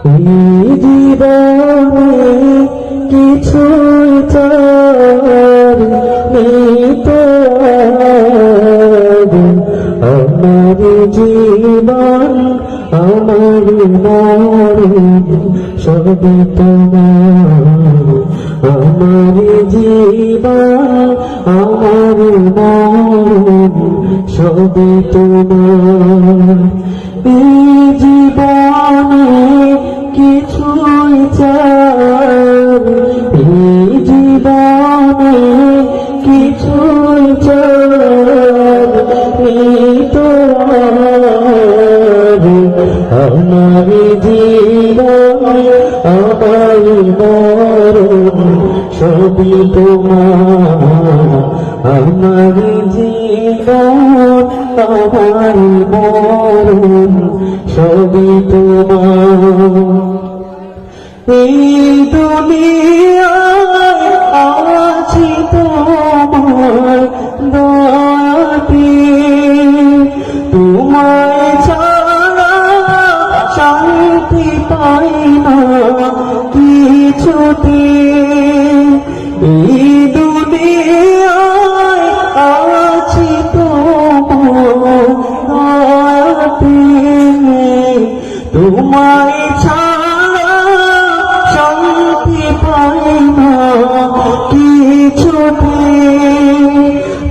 এই জীবনে কিছুই চাই নেই তো আমার জীবন আমার মরণ সবই তোমার। আমার জীবন আমার মরণ সবই তোমার। এই জীবনে কিছুই চাই, এই জীবনে কিছুই চাই তোমার। আমার জীবন আমার মরণ সবই তোমার। আমার জীবন আমার মরণ সবই তোমার। এই দুনিয়ায় আছি তোমার দয়াতে, তোমায় ছাড়া শান্তি পাই না কিছুতে। এই দুনিয়ায় আছি তোমার দয়াতে, তোমায় ছাড়া শান্তি পাই না কিছুতে।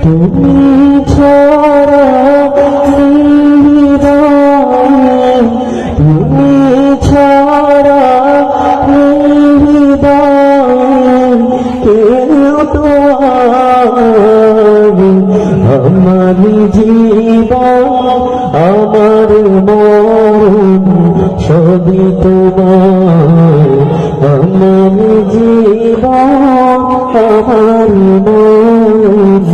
তুমি ছাড়া হৃদয়, তুমি ছাড়া হৃদয় কেউ তো আমার জীবন আমার মরণ সবই তোমার। আমার জীবন আমার মরণ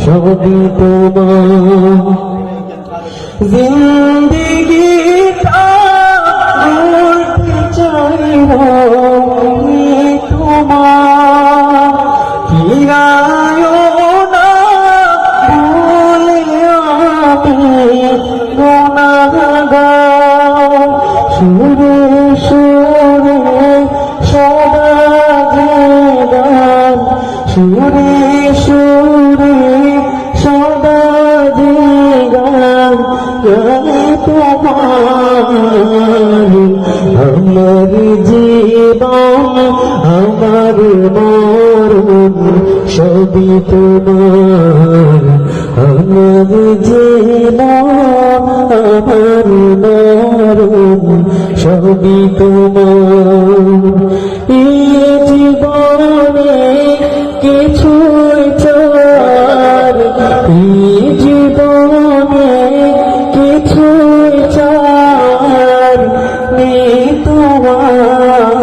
সবই তোমার। জিন্দেগিটা গড়তে চাই তোমার, ফিরায়ও না বলে আমি গুনাহগার। সুরে সুরে সদা যে গান, সুরে সুরে সদা যে গান গাই তোমার। আমার জীবন আমার মরণ সবই তোমার। আমার জীবন আমার মরণ সবই তোমার। এই জীবনে কিছুই চাই, এই জীবনে কিছুই চাই নেই তোমার।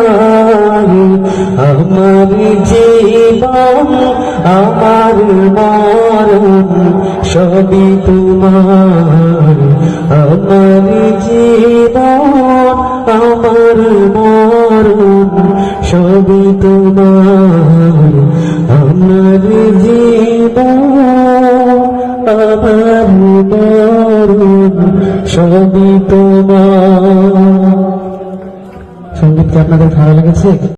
আমার জীবন আমার মরণ সবই তোমার। আমার জীবন আমার মরণ সবই তোমার। আমার জীবন আমার মরণ সবই তোমার। সঙ্গীত কি আপনাদের ভালো লেগেছে?